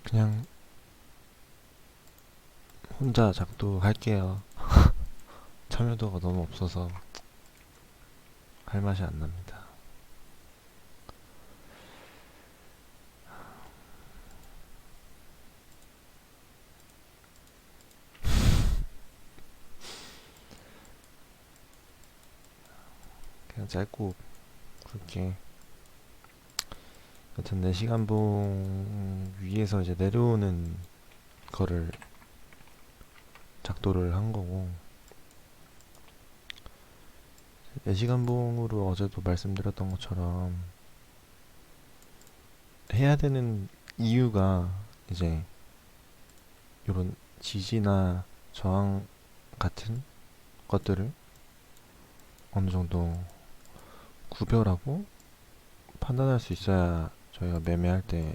그냥 혼자 작도할게요. 참여도가 너무 없어서 할 맛이 안 납니다. 그냥 짧고 굵게. 여튼 4시간봉 위에서 이제 내려오는 거를 작도를 한 거고, 4시간봉으로 어제도 말씀드렸던 것처럼 해야 되는 이유가 이제 요런 지지나 저항 같은 것들을 어느 정도 구별하고 판단할 수 있어야 저희가 매매할 때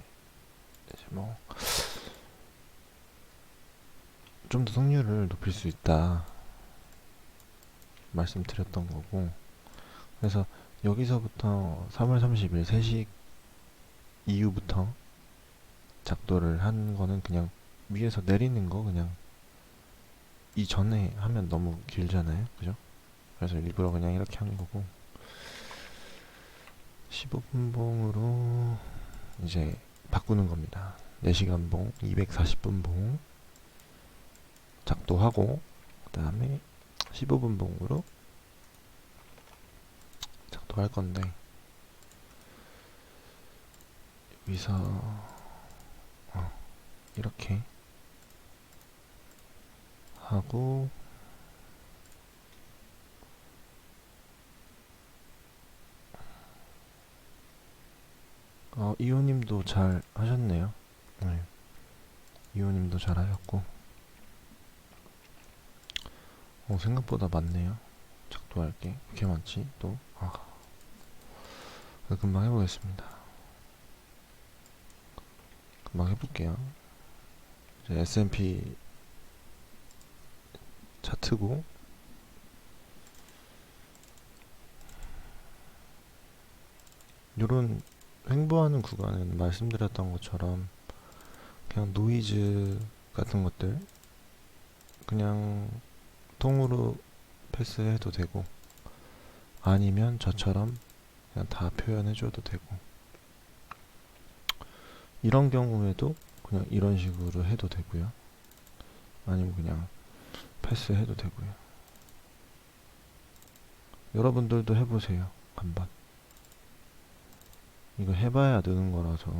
이제 뭐 좀 더 성률을 높일 수 있다 말씀드렸던 거고, 그래서 여기서부터 3월 30일 3시 이후부터 작도를 한 거는 그냥 위에서 내리는 거 그냥 이전에 하면 너무 길잖아요, 그죠? 그래서 일부러 그냥 이렇게 한 거고, 15분봉으로 이제 바꾸는 겁니다. 4시간 봉, 240분 봉 작도하고, 그 다음에 15분 봉으로 작도할 건데, 여기서 이렇게 하고, 이호님도 잘 하셨네요. 네, 이호님도 잘 하셨고, 생각보다 많네요. 작도할 게 이렇게 많지 또. 금방 해보겠습니다. 금방 해볼게요. 이제 S&P 차트고, 요런 횡보하는 구간은 말씀드렸던 것처럼 그냥 노이즈 같은 것들 그냥 통으로 패스해도 되고, 아니면 저처럼 그냥 다 표현해줘도 되고, 이런 경우에도 그냥 이런 식으로 해도 되고요, 아니면 그냥 패스해도 되고요. 여러분들도 해보세요. 한번. 이거 해봐야 느는 거라서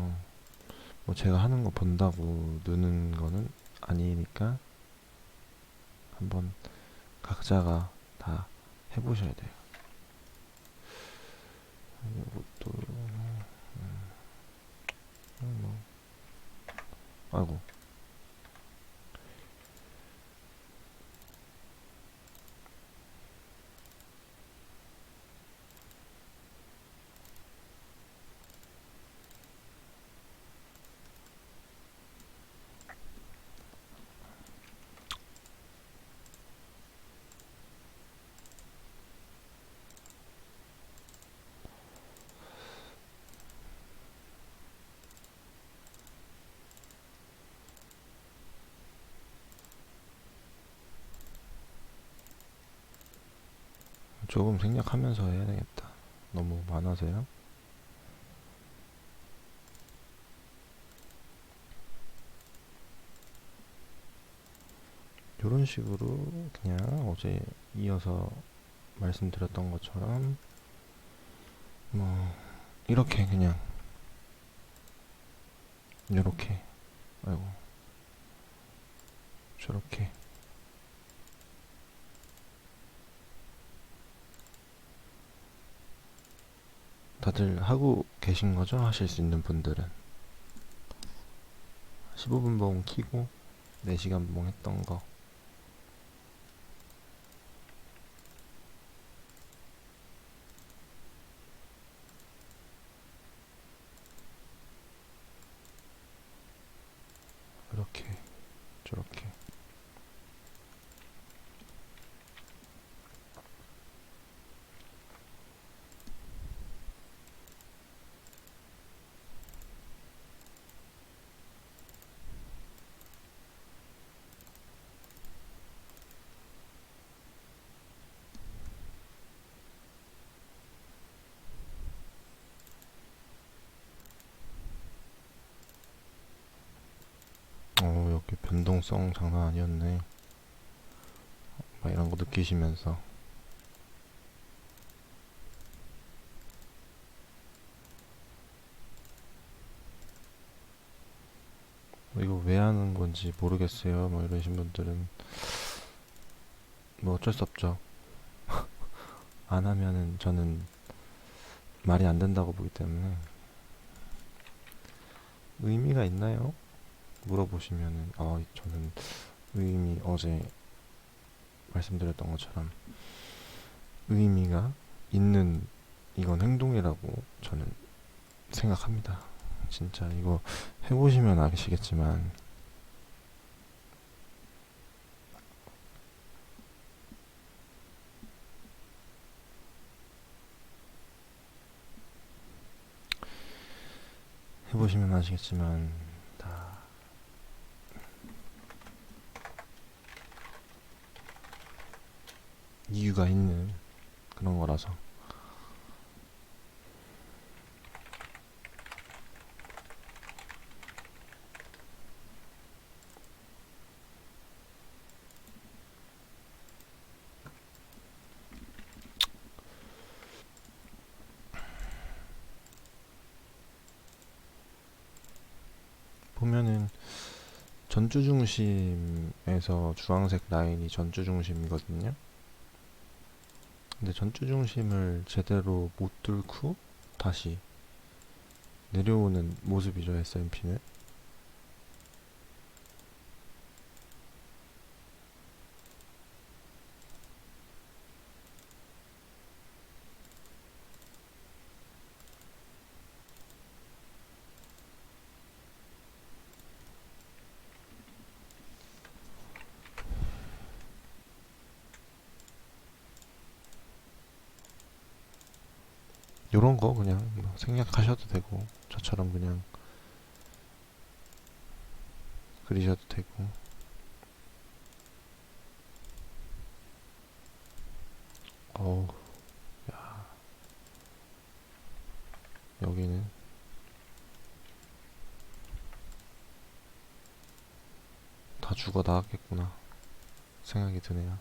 뭐 제가 하는 거 본다고 느는 거는 아니니까 한번 각자가 다 해보셔야 돼요. 이것도 뭐 아이고, 조금 생략하면서 해야 되겠다. 너무 많아서요. 이런 식으로 그냥 어제 이어서 말씀드렸던 것처럼 뭐 이렇게 그냥 요렇게, 아이고, 저렇게 다들 하고 계신 거죠? 하실 수 있는 분들은 15분 봉 키고 4시간 봉 했던 거 이렇게 저렇게. 변동성 장난 아니었네. 막 이런 거 느끼시면서 이거 왜 하는 건지 모르겠어요. 뭐 이러신 분들은 뭐 어쩔 수 없죠. 안 하면은 저는 말이 안 된다고 보기 때문에. 의미가 있나요? 물어보시면은 저는 의미, 어제 말씀드렸던 것처럼 의미가 있는 이건 행동이라고 저는 생각합니다. 진짜 이거 해보시면 아시겠지만 다 이유가 있는 그런 거라서. 보면은 전주 중심에서 주황색 라인이 전주 중심이거든요. 근데 전주 중심을 제대로 못 뚫고 다시 내려오는 모습이죠, S&P는. 요런 거 그냥 뭐 생략하셔도 되고 저처럼 그냥 그리셔도 되고. 어우, 야, 여기는 다 죽어 나갔겠구나 생각이 드네요.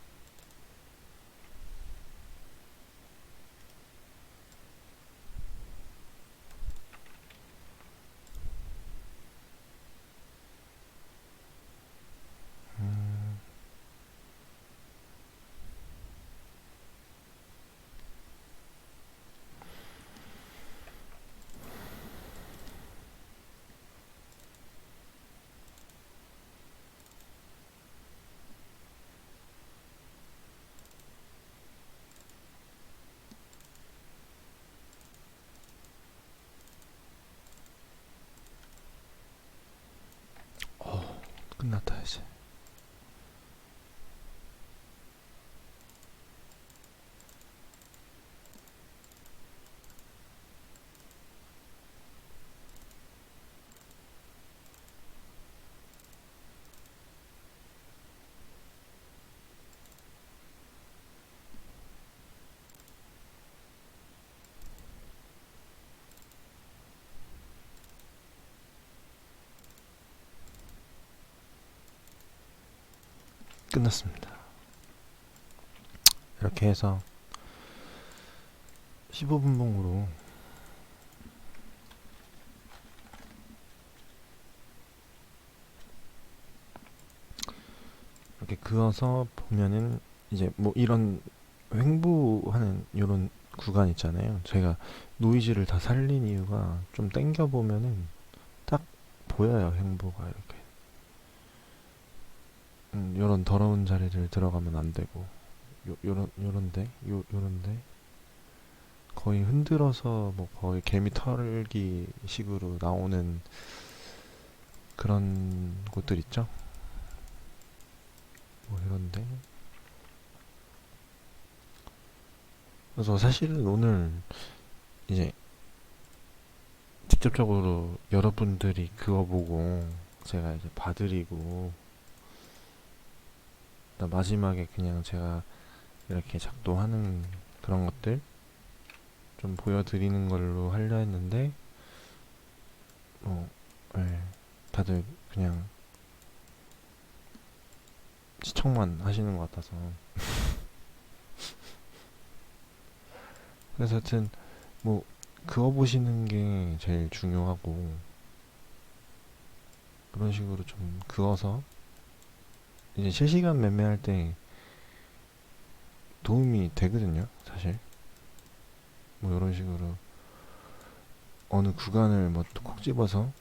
음, 끝났다 이제. 끝났습니다. 이렇게 해서 15분봉으로 이렇게 그어서 보면은 이제 뭐 이런 횡보하는 이런 구간 있잖아요. 제가 노이즈를 다 살린 이유가 좀 땡겨 보면은 딱 보여요, 횡보가 이렇게. 요런 더러운 자리를 들어가면 안 되고, 요런데 거의 흔들어서 뭐 거의 개미 털기 식으로 나오는 그런 곳들 있죠. 뭐 이런데. 그래서 사실은 오늘 이제 직접적으로 여러분들이 그거 보고 제가 이제 봐드리고, 마지막에 그냥 제가 이렇게 작동하는 그런 것들 좀 보여드리는 걸로 하려 했는데, 뭐, 예, 다들 그냥 시청만 하시는 것 같아서. 그래서 하여튼 뭐 그어보시는 게 제일 중요하고, 그런 식으로 좀 그어서 이제 실시간 매매할 때 도움이 되거든요, 사실. 뭐 이런 식으로 어느 구간을 뭐 콕 집어서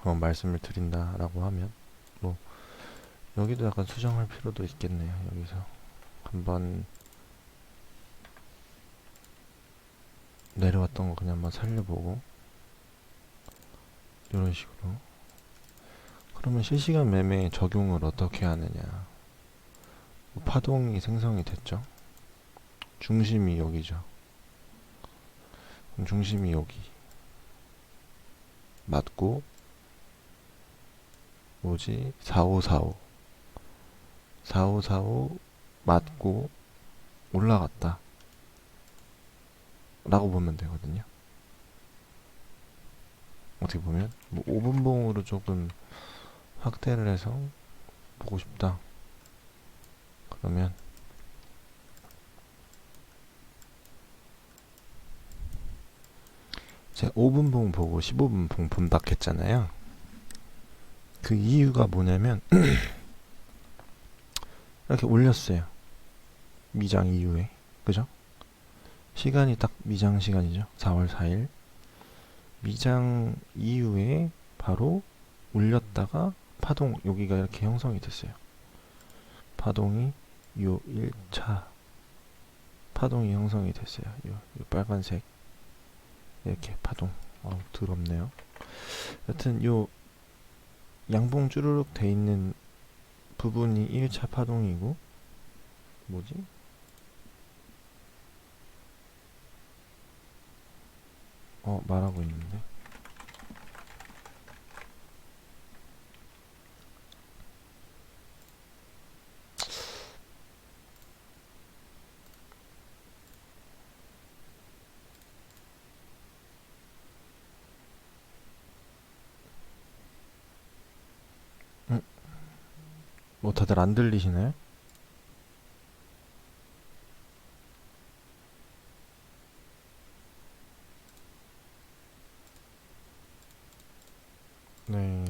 말씀을 드린다라고 하면, 뭐 여기도 약간 수정할 필요도 있겠네요. 여기서 한번 내려왔던 거 그냥 한번 살려보고, 이런 식으로. 그러면 실시간 매매 적용을 어떻게 하느냐. 파동이 생성이 됐죠. 중심이 여기죠. 그럼 중심이 여기 맞고, 뭐지? 4545 맞고 올라갔다 라고 보면 되거든요. 어떻게 보면 뭐 5분봉으로 조금 확대를 해서 보고 싶다 그러면, 제가 5분봉 보고 15분봉 본다 했잖아요. 그 이유가 뭐냐면 이렇게 올렸어요, 미장 이후에. 그죠? 시간이 딱 미장 시간이죠. 4월 4일 미장 이후에 바로 올렸다가 파동, 여기가 이렇게 형성이 됐어요. 파동이 요 1차 파동이 형성이 됐어요. 요 빨간색 이렇게 파동. 더럽네요. 여튼 요 양봉 쭈르륵 돼 있는 부분이 1차 파동이고, 뭐지? 말하고 있는데. 뭐 다들 안 들리시나요? 네.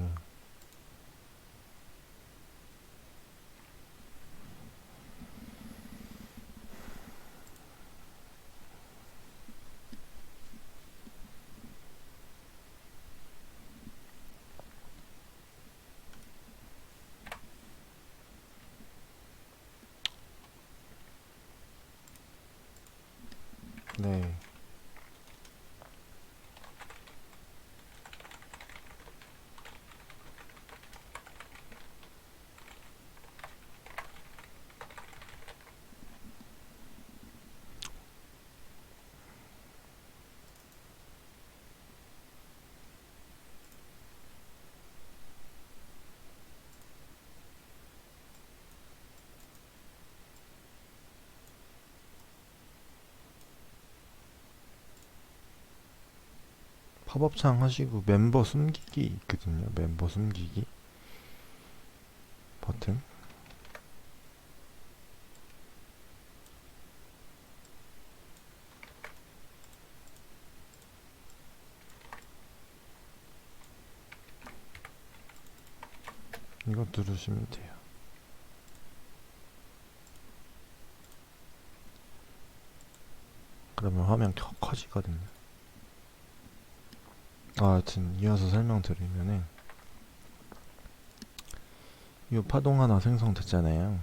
네. 팝업창 하시고 멤버 숨기기 있거든요. 멤버 숨기기 버튼. 이거 누르시면 돼요. 그러면 화면 커지거든요. 하여튼 이어서 설명드리면은, 이 파동 하나 생성됐잖아요.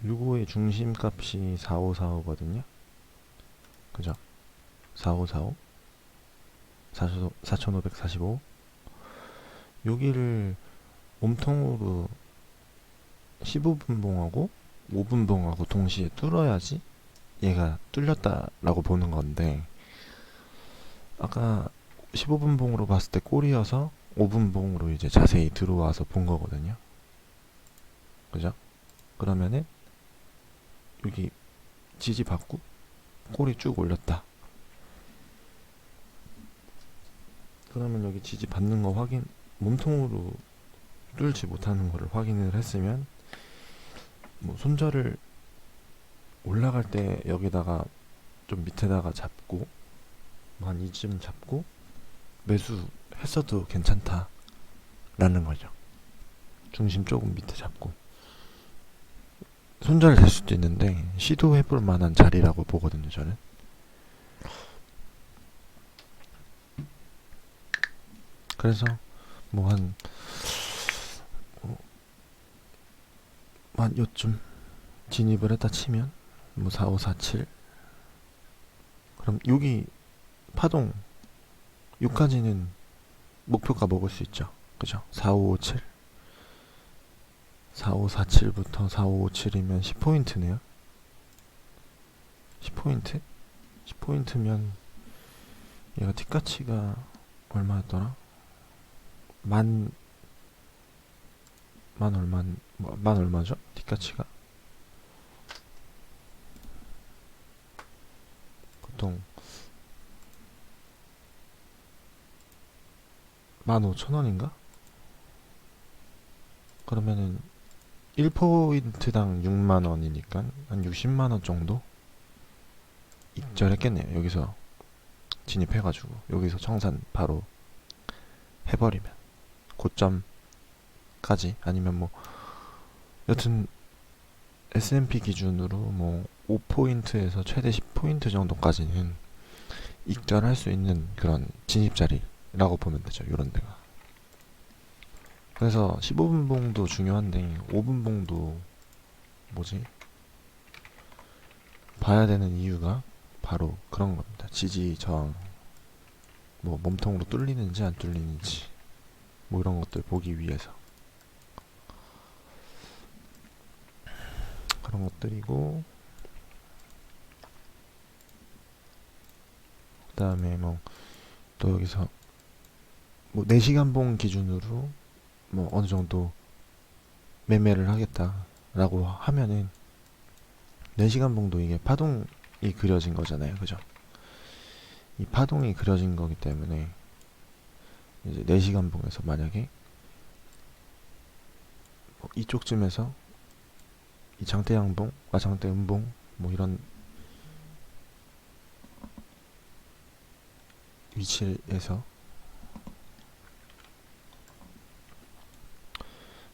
요거의 중심값이 4545거든요. 그죠? 4545 4545. 여기를 몸통으로 15분봉하고 5분봉하고 동시에 뚫어야지 얘가 뚫렸다라고 보는 건데, 아까 15분봉으로 봤을 때 꼴이어서 5분봉으로 이제 자세히 들어와서 본 거거든요. 그죠? 그러면은 여기 지지 받고 꼴이 쭉 올렸다. 그러면 여기 지지 받는 거 확인, 몸통으로 뚫지 못하는 거를 확인을 했으면 뭐 손절을 올라갈 때 여기다가 좀 밑에다가 잡고 한 이쯤 잡고 매수했어도 괜찮다라는 거죠. 중심 조금 밑에 잡고 손절될 수도 있는데 시도해볼 만한 자리라고 보거든요, 저는. 그래서 뭐 한 요쯤 진입을 했다 치면 뭐 4547, 그럼 여기 파동 6까지는 목표가 먹을 수 있죠. 그죠? 4557, 4547부터 4557이면 10포인트네요. 10포인트? 10포인트면 얘가 T가치가 얼마였더라? 만 얼마죠? T가치가 보통 15,000원인가? 그러면은 1포인트당 6만원이니까 한 60만원 정도 익절했겠네요. 여기서 진입해가지고 여기서 청산 바로 해버리면 고점까지, 아니면 뭐 여튼 S&P 기준으로 뭐 5포인트에서 최대 10포인트 정도까지는 익절할 수 있는 그런 진입자리라고 보면 되죠. 요런 데가. 그래서 15분 봉도 중요한데 5분 봉도 뭐지? 봐야 되는 이유가 바로 그런 겁니다. 지지 저항, 뭐 몸통으로 뚫리는지 안 뚫리는지 뭐 이런 것들 보기 위해서 그런 것들이고, 그 다음에 뭐 또 여기서 뭐 4시간 봉 기준으로 뭐 어느 정도 매매를 하겠다라고 하면은 4시간 봉도 이게 파동이 그려진 거잖아요. 그죠? 이 파동이 그려진 거기 때문에 이제 4시간 봉에서 만약에 뭐 이쪽쯤에서 이 장대 양봉, 장대 음봉 뭐 이런 위치에서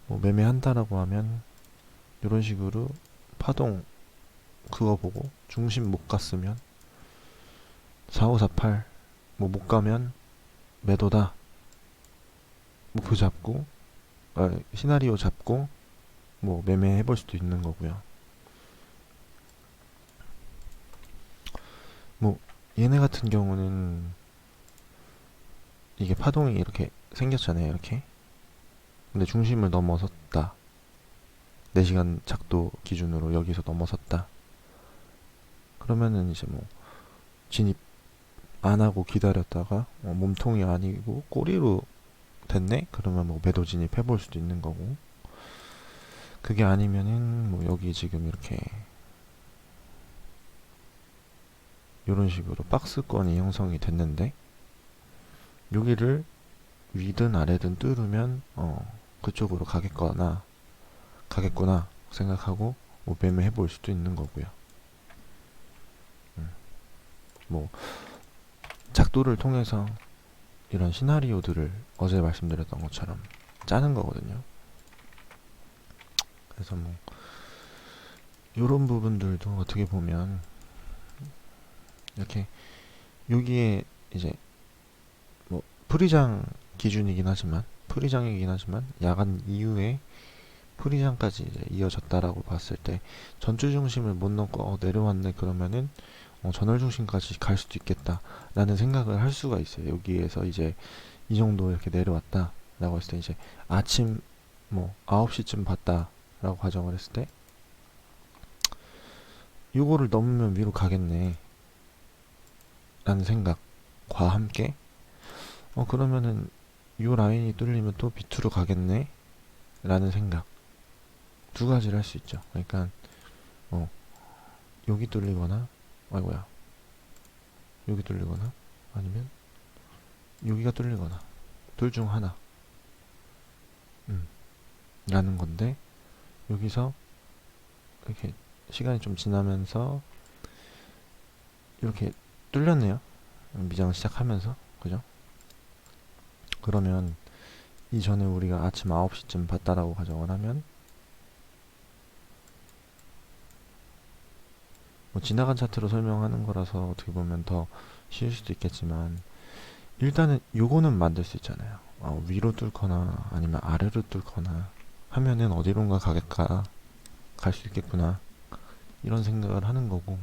뭐 매매한다라고 하면 이런 식으로 파동 그거 보고 중심 못 갔으면 4548 뭐 못 가면 매도다, 목표 잡고 시나리오 잡고 뭐 매매해 볼 수도 있는 거고요. 뭐 얘네 같은 경우는 이게 파동이 이렇게 생겼잖아요. 이렇게. 근데 중심을 넘어섰다, 4시간 작도 기준으로 여기서 넘어섰다, 그러면은 이제 뭐 진입 안 하고 기다렸다가 몸통이 아니고 꼬리로 됐네? 그러면 뭐 매도 진입해 볼 수도 있는 거고, 그게 아니면은 뭐 여기 지금 이렇게 이런 식으로 박스권이 형성이 됐는데 여기를 위든 아래든 뚫으면 그쪽으로 가겠구나 생각하고 뭐 매매해 볼 수도 있는 거고요. 뭐 작도를 통해서 이런 시나리오들을 어제 말씀드렸던 것처럼 짜는 거거든요. 그래서 뭐 요런 부분들도 어떻게 보면 이렇게 여기에 이제 뭐 프리장 기준이긴 하지만 야간 이후에 프리장까지 이제 이어졌다라고 봤을 때 전주 중심을 못 넘고 내려왔네, 그러면은 전월 중심까지 갈 수도 있겠다라는 생각을 할 수가 있어요. 여기에서 이제 이 정도 이렇게 내려왔다라고 했을 때 이제 아침 뭐 9시쯤 봤다라고 가정을 했을 때 요거를 넘으면 위로 가겠네 라는 생각과 함께 그러면은 요 라인이 뚫리면 또 밑으로 가겠네 라는 생각, 두 가지를 할 수 있죠. 그러니까 여기 뚫리거나 아이고야 여기 뚫리거나 아니면 여기가 뚫리거나 둘 중 하나. 라는 건데, 여기서 이렇게 시간이 좀 지나면서 이렇게 뚫렸네요. 미장을 시작하면서. 그죠? 그러면 이전에 우리가 아침 9시쯤 봤다라고 가정을 하면, 뭐 지나간 차트로 설명하는 거라서 어떻게 보면 더 쉬울 수도 있겠지만, 일단은 요거는 만들 수 있잖아요. 위로 뚫거나 아니면 아래로 뚫거나 하면은 어디론가 가겠까 갈 수 있겠구나, 이런 생각을 하는 거고,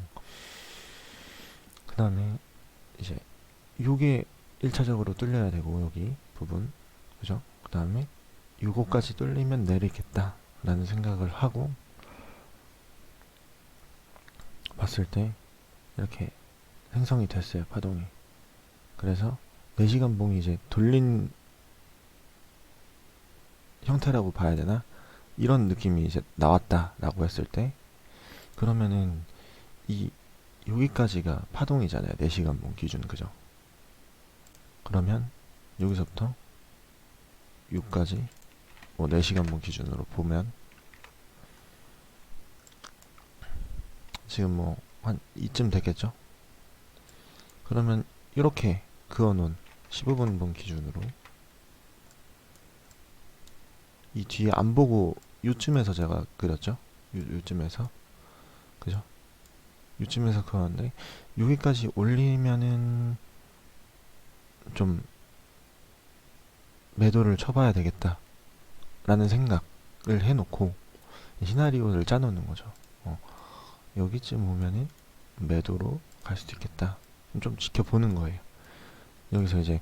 그 다음에 이제 요게 1차적으로 뚫려야 되고, 여기 부분, 그죠? 그 다음에 요거까지 뚫리면 내리겠다 라는 생각을 하고 봤을 때 이렇게 생성이 됐어요, 파동이. 그래서 4시간 봉이 이제 돌린 형태라고 봐야 되나? 이런 느낌이 이제 나왔다라고 했을 때, 그러면은 이 여기까지가 파동이잖아요, 4시간 봉 기준. 그죠? 그러면 여기서부터 여기까지 뭐 4시간 봉 기준으로 보면 지금 뭐 한 이쯤 되겠죠? 그러면 이렇게 그어놓은 15분 봉 기준으로 이 뒤에 안 보고 요쯤에서 제가 그렸죠? 요쯤에서. 그죠? 요쯤에서 그었는데 여기까지 올리면은 좀 매도를 쳐봐야 되겠다 라는 생각을 해놓고 시나리오를 짜놓는 거죠. 여기쯤 오면은 매도로 갈 수도 있겠다, 좀 지켜보는 거예요. 여기서 이제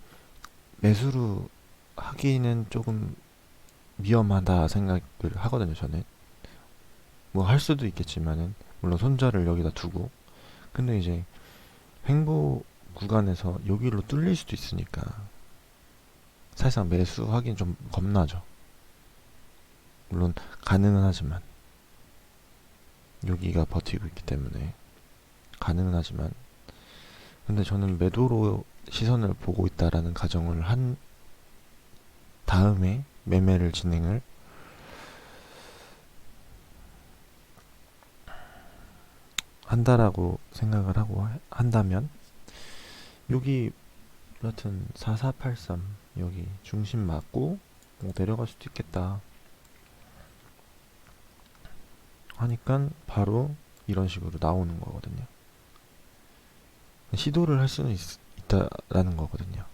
매수로 하기는 조금 위험하다 생각을 하거든요, 저는. 뭐 할 수도 있겠지만은 물론 손절을 여기다 두고, 근데 이제 횡보 구간에서 여기로 뚫릴 수도 있으니까 사실상 매수하기는 좀 겁나죠. 물론 가능은 하지만, 여기가 버티고 있기 때문에 가능은 하지만, 근데 저는 매도로 시선을 보고 있다라는 가정을 한 다음에 매매를 진행을 한다라고 생각을 하고 한다면, 여기 여튼 4483 여기 중심 맞고 내려갈 수도 있겠다 하니까 바로 이런 식으로 나오는 거거든요. 시도를 할 수는 있다라는 거거든요.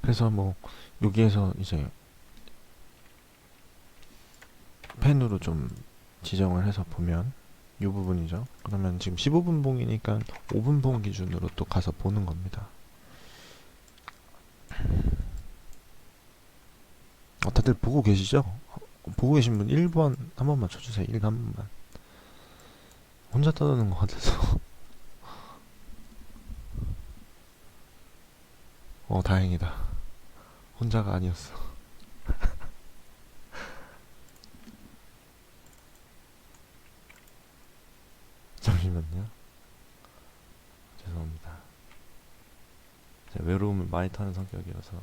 그래서 뭐 여기에서 이제 펜으로 좀 지정을 해서 보면 이 부분이죠. 그러면 지금 15분 봉이니까 5분 봉 기준으로 또 가서 보는 겁니다. 다들 보고 계시죠? 보고 계신 분 1번 한 번만 쳐주세요. 1한 번만. 혼자 떠드는 것 같아서. 다행이다. 혼자가 아니었어. 잠시만요. 죄송합니다. 제가 외로움을 많이 타는 성격이어서.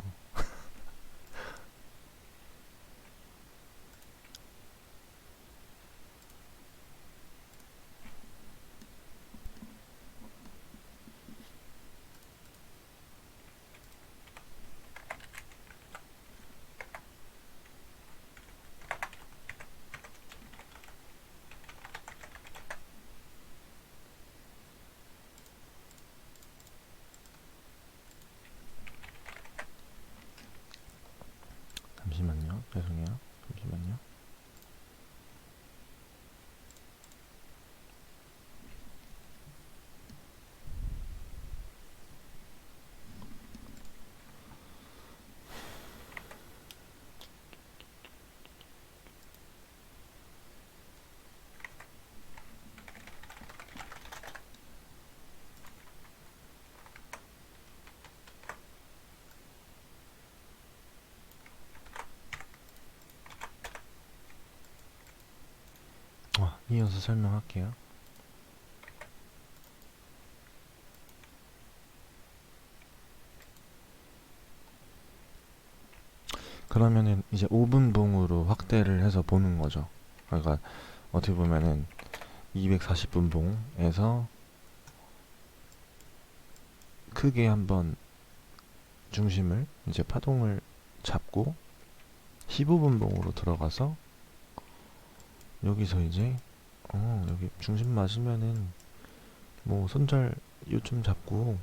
이어서 설명할게요. 그러면은 이제 5분봉으로 확대를 해서 보는 거죠. 그러니까 어떻게 보면은 240분봉에서 크게 한번 중심을 이제 파동을 잡고 15분봉으로 들어가서 여기서 이제 여기 중심 맞으면은 뭐 손절 요쯤 잡고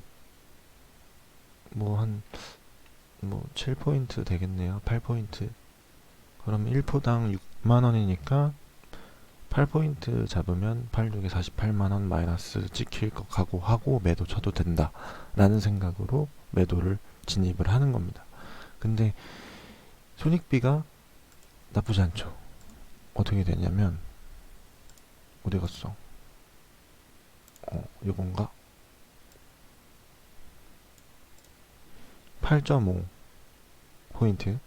뭐 한 7포인트 되겠네요. 8포인트. 그럼 1포당 6만원이니까 8포인트 잡으면 86에 48만원 마이너스 찍힐 것 각오하고 매도 쳐도 된다 라는 생각으로 매도를 진입을 하는 겁니다. 근데 손익비가 나쁘지 않죠. 어떻게 되냐면 어디 갔어? 이건가? 8.5 포인트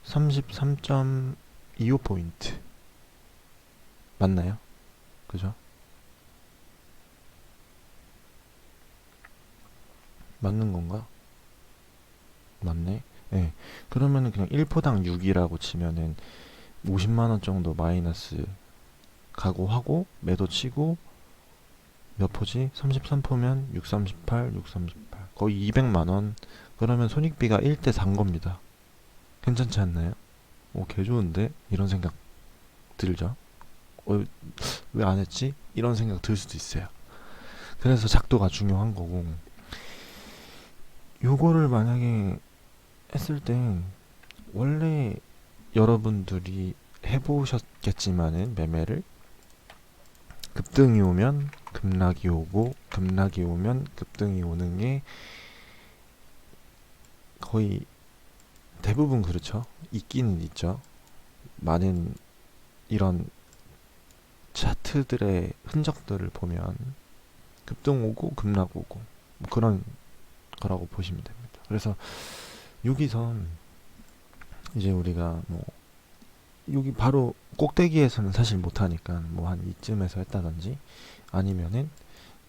33.25 포인트 맞나요? 그죠? 맞는 건가? 맞네. 네. 그러면은 그냥 1포당 6이라고 치면은 50만원 정도 마이너스 각오하고 매도 치고 몇 포지? 33포면 6, 38, 6, 38 거의 200만원. 그러면 손익비가 1대 3 겁니다. 괜찮지 않나요? 개 좋은데? 이런 생각 들죠? 왜 안 했지? 이런 생각 들 수도 있어요. 그래서 작도가 중요한 거고, 요거를 만약에 했을 때 원래 여러분들이 해보셨겠지만은 매매를 급등이 오면 급락이 오고 급락이 오면 급등이 오는 게 거의 대부분 그렇죠. 있기는 있죠. 많은 이런 차트들의 흔적들을 보면 급등 오고 급락 오고 뭐 그런 거라고 보시면 됩니다. 그래서 여기서 이제 우리가 뭐 여기 바로 꼭대기에서는 사실 못하니까 뭐 한 이쯤에서 했다든지 아니면은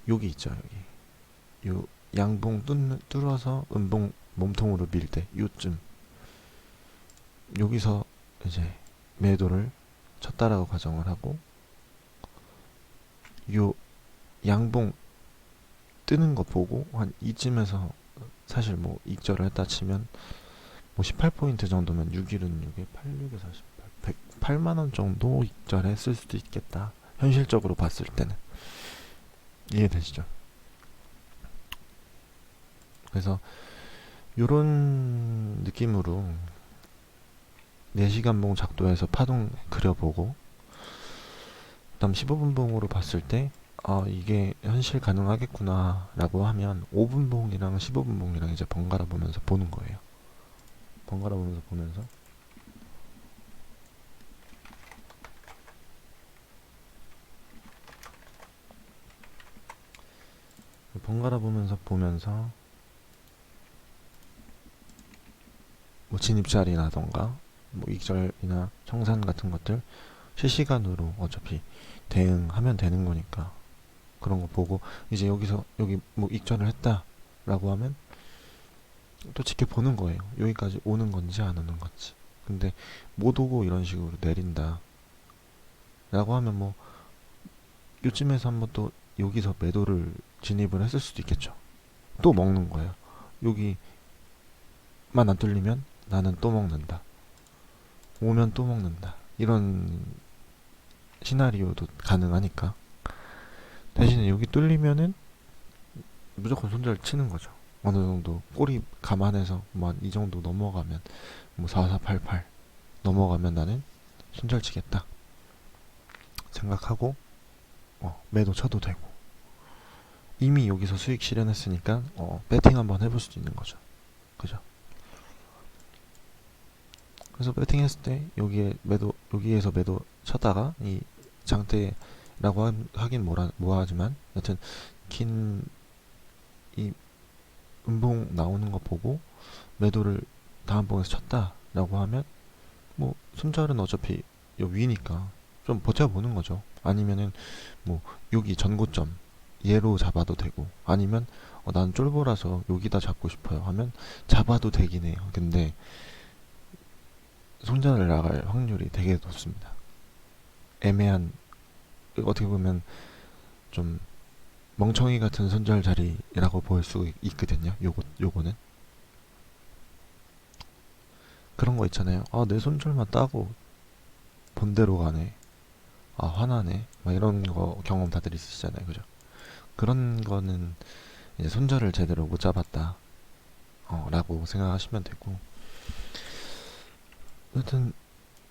여기 있죠. 여기 요 양봉 뚫어서 음봉 몸통으로 밀 때 요쯤 여기서 이제 매도를 쳤다라고 가정을 하고 요 양봉 뜨는 거 보고 한 이쯤에서 사실 뭐 익절을 했다 치면 뭐 18포인트 정도면 6일은 6에 86에 48 108만원 정도 익절했을 수도 있겠다. 현실적으로 봤을 때는 이해되시죠? 그래서 요런 느낌으로 4시간봉 작도해서 파동 그려보고 그다음 15분봉으로 봤을 때 이게 현실 가능하겠구나 라고 하면 5분봉이랑 15분봉이랑 이제 번갈아 보면서 보는 거예요. 번갈아 보면서 뭐 진입자리라던가 뭐 익절이나 청산 같은 것들 실시간으로 어차피 대응하면 되는 거니까 그런 거 보고 이제 여기서 여기 뭐 익절을 했다라고 하면 또 지켜보는 거예요. 여기까지 오는 건지 안 오는 건지. 근데 못 오고 이런 식으로 내린다 라고 하면 뭐 요쯤에서 한번 또 여기서 매도를 진입을 했을 수도 있겠죠. 또 먹는 거예요. 여기만 안 뚫리면 나는 또 먹는다. 오면 또 먹는다. 이런 시나리오도 가능하니까. 대신에 여기 뚫리면은 무조건 손절 치는 거죠. 어느 정도 꼬리 감안해서 뭐 이 정도 넘어가면 뭐 4488 넘어가면 나는 손절 치겠다 생각하고 매도 쳐도 되고 이미 여기서 수익 실현했으니까 배팅 한번 해볼 수도 있는 거죠. 그죠? 그래서 배팅했을 때 여기에서 매도 쳤다가 이 장대라고 하긴 뭐하지만 여튼 긴 이 음봉 나오는 거 보고 매도를 다음 봉에서 쳤다 라고 하면 뭐 손절은 어차피 요 위니까 좀 버텨보는 거죠. 아니면은 뭐 여기 전고점 얘로 잡아도 되고, 아니면 난 쫄보라서 여기다 잡고 싶어요 하면 잡아도 되긴 해요. 근데 손절을 나갈 확률이 되게 높습니다. 애매한, 어떻게 보면 좀 멍청이 같은 손절 자리라고 볼 수 있거든요. 요거는 그런 거 있잖아요. 아, 내 손절만 따고 본대로 가네. 아, 화나네. 막 이런 거 경험 다들 있으시잖아요. 그죠? 그런 거는 이제 손절을 제대로 못 잡았다. 라고 생각하시면 되고. 여튼,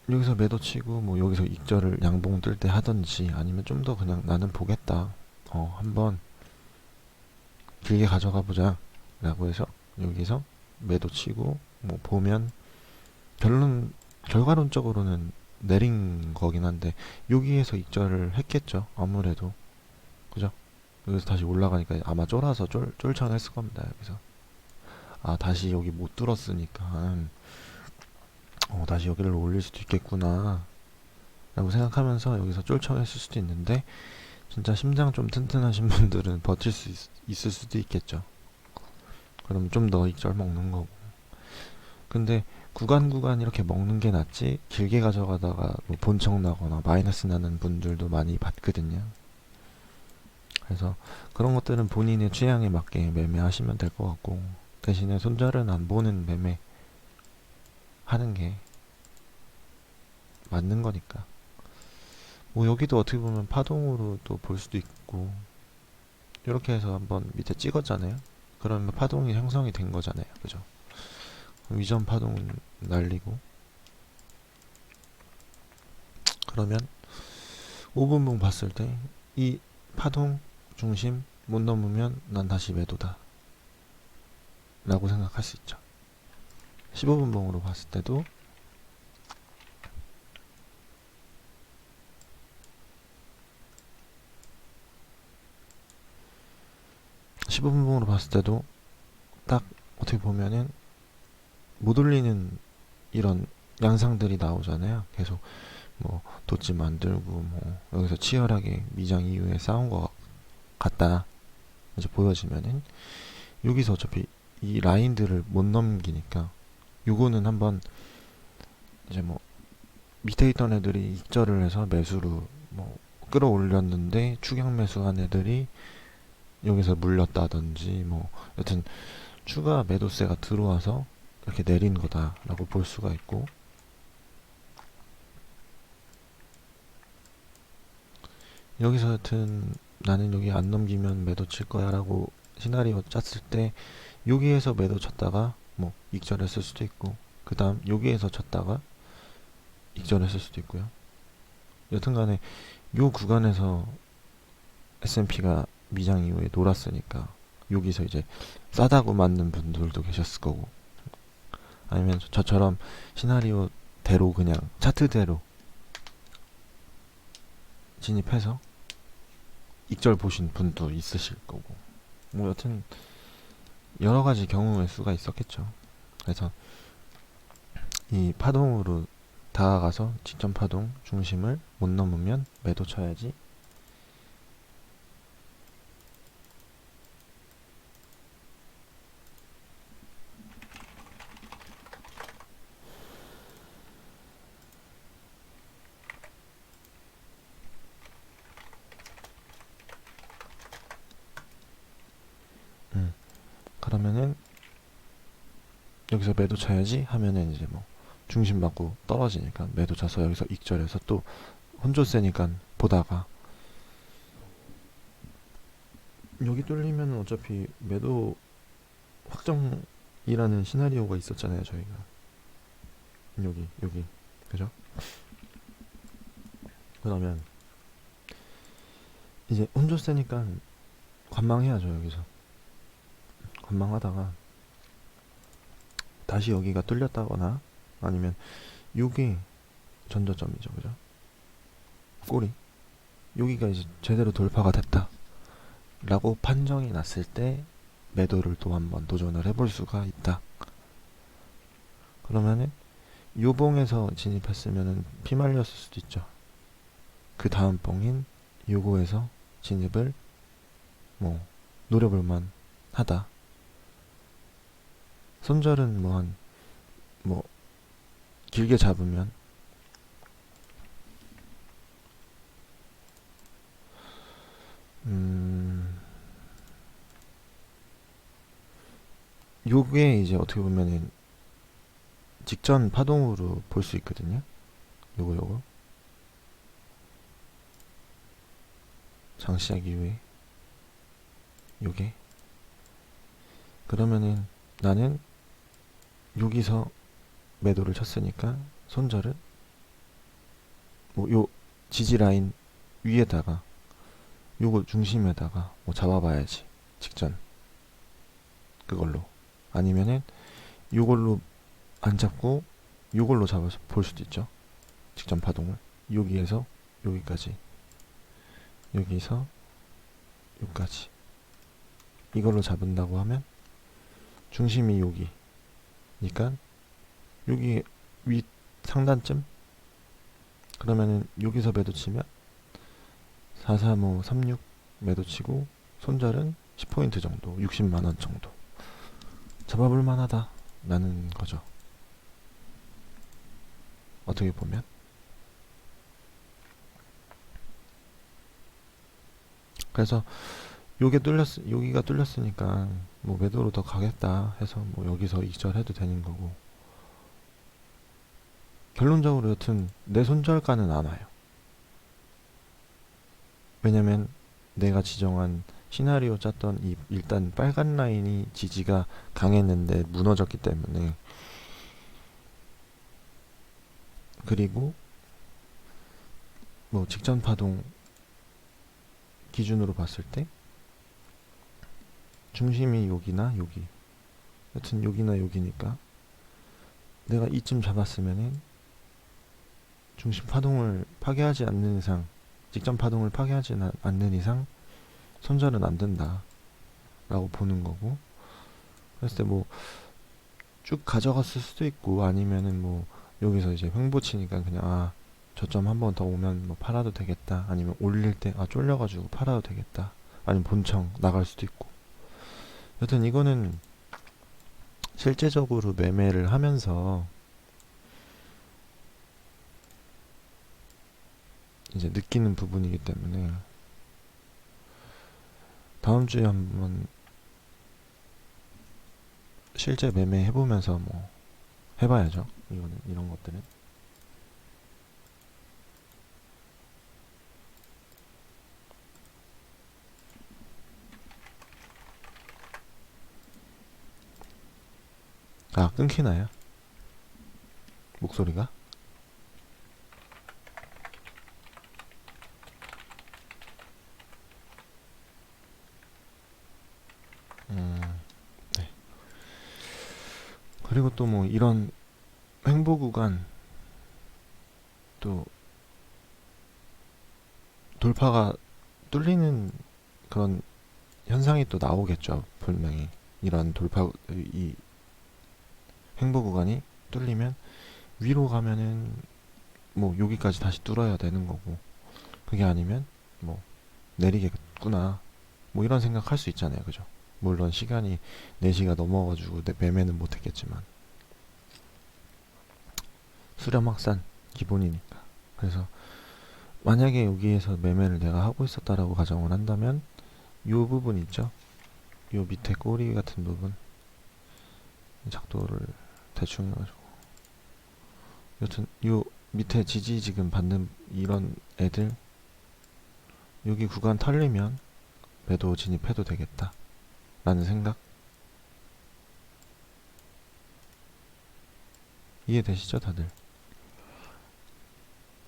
여기서 매도 치고, 뭐, 여기서 익절을 양봉 뜰 때 하든지, 아니면 좀 더 그냥 나는 보겠다. 한번 길게 가져가 보자. 라고 해서, 여기서 매도 치고, 뭐, 보면, 결과론적으로는 내린 거긴 한데, 여기에서 익절을 했겠죠. 아무래도. 그죠? 여기서 다시 올라가니까 아마 쫄아서 쫄창했을 겁니다. 여기서 다시 여기 못 뚫었으니까 다시 여기를 올릴 수도 있겠구나 라고 생각하면서 여기서 쫄창했을 수도 있는데, 진짜 심장 좀 튼튼하신 분들은 버틸 수 있을 수도 있겠죠. 그럼 좀 더 익절 먹는 거고. 근데 구간 이렇게 먹는 게 낫지, 길게 가져가다가 뭐 본청 나거나 마이너스 나는 분들도 많이 봤거든요. 그래서 그런 것들은 본인의 취향에 맞게 매매하시면 될 것 같고, 대신에 손절은 안 보는 매매 하는 게 맞는 거니까. 뭐 여기도 어떻게 보면 파동으로 또 볼 수도 있고, 이렇게 해서 한번 밑에 찍었잖아요. 그러면 파동이 형성이 된 거잖아요. 그죠? 위전 파동은 날리고, 그러면 5분봉 봤을 때 이 파동 중심 못 넘으면 난 다시 매도다 라고 생각할 수 있죠. 15분봉으로 봤을 때도 15분봉으로 봤을 때도 딱 어떻게 보면은 못 올리는 이런 양상들이 나오잖아요. 계속 뭐 돛지 만들고, 뭐 여기서 치열하게 미장 이후에 싸운 것 같다 이제 보여지면은, 여기서 어차피 이 라인들을 못 넘기니까 요거는 한번 이제 뭐 밑에 있던 애들이 익절을 해서 매수로 뭐 끌어올렸는데 추격 매수한 애들이 여기서 물렸다든지, 뭐 여튼 추가 매도세가 들어와서 이렇게 내린 거다라고 볼 수가 있고, 여기서 여튼 나는 여기 안 넘기면 매도 칠 거야 라고 시나리오 짰을 때, 여기에서 매도 쳤다가 뭐 익절했을 수도 있고, 그 다음 여기에서 쳤다가 익절했을 수도 있고요. 여튼간에 요 구간에서 S&P가 미장 이후에 놀았으니까 여기서 이제 싸다고 맞는 분들도 계셨을 거고, 아니면 저처럼 시나리오대로 그냥 차트대로 진입해서 익절 보신 분도 있으실 거고, 뭐 여튼 여러 가지 경우의 수가 있었겠죠. 그래서 이 파동으로 다가가서 직전 파동 중심을 못 넘으면 매도 쳐야지. 그러면은 여기서 매도 쳐야지 하면은 이제 뭐 중심 맞고 떨어지니까 매도 쳐서 여기서 익절해서 또 혼조 세니까 보다가 여기 뚫리면 어차피 매도 확정이라는 시나리오가 있었잖아요. 저희가 여기 그죠? 그러면 이제 혼조 세니까 관망해야죠. 여기서 관망하다가 다시 여기가 뚫렸다거나, 아니면 요게 전저점이죠. 그죠? 꼬리 여기가 이제 제대로 돌파가 됐다 라고 판정이 났을 때 매도를 또 한번 도전을 해볼 수가 있다 그러면은 요봉에서 진입했으면은 피말렸을 수도 있죠. 그 다음 봉인 요거에서 진입을 뭐 노려볼만 하다. 손절은 뭐 길게 잡으면 요게 이제 어떻게 보면은 직전 파동으로 볼 수 있거든요. 요거 장시작 이후에 요게, 그러면은 나는 여기서 매도를 쳤으니까 손절은 뭐 요 지지 라인 위에다가 요거 중심에다가 뭐 잡아봐야지, 직전 그걸로. 아니면은 요걸로 안 잡고 요걸로 잡아서 볼 수도 있죠, 직전 파동을. 여기에서 여기까지, 여기서 여기까지 이걸로 잡은다고 하면 중심이 여기니까 여기 위 상단쯤, 그러면은 여기서 매도 치면 435, 36 매도 치고 손절은 10포인트 정도, 60만원 정도 잡아볼 만하다 라는 거죠, 어떻게 보면. 그래서 여기가 뚫렸으니까 뭐 매도로 더 가겠다 해서 뭐 여기서 익절해도 되는 거고, 결론적으로 여튼 내 손절가는 안 와요. 왜냐면 내가 지정한 시나리오 짰던 이 일단 빨간 라인이 지지가 강했는데 무너졌기 때문에, 그리고 뭐 직전 파동 기준으로 봤을 때 중심이 여기나 여기, 여튼 여기나 여기니까 내가 이쯤 잡았으면은 중심 파동을 파괴하지 않는 이상, 직전 파동을 파괴하지 않는 이상 손절은 안 된다 라고 보는 거고, 그랬을 때 뭐 쭉 가져갔을 수도 있고, 아니면은 뭐 여기서 이제 횡보 치니까 그냥 저점 한 번 더 오면 뭐 팔아도 되겠다, 아니면 올릴 때 쫄려가지고 팔아도 되겠다, 아니면 본청 나갈 수도 있고. 여튼 이거는 실제적으로 매매를 하면서 이제 느끼는 부분이기 때문에 다음 주에 한번 실제 매매 해보면서 뭐 해봐야죠, 이거는. 이런 것들은 끊기나요? 목소리가? 네. 그리고 또 뭐 이런 횡보 구간 또 돌파가 뚫리는 그런 현상이 또 나오겠죠, 분명히. 이런 이 횡보 구간이 뚫리면 위로 가면은 뭐 여기까지 다시 뚫어야 되는 거고, 그게 아니면 뭐 내리겠구나 뭐 이런 생각할 수 있잖아요, 그죠? 물론 시간이 4시가 넘어가지고 매매는 못했겠지만 수렴확산 기본이니까. 그래서 만약에 여기에서 매매를 내가 하고 있었다라고 가정을 한다면 요 부분 있죠, 요 밑에 꼬리 같은 부분, 작도를 대충 해가지고 여튼 요 밑에 지지 지금 받는 이런 애들, 여기 구간 털리면 매도 진입해도 되겠다 라는 생각, 이해되시죠 다들?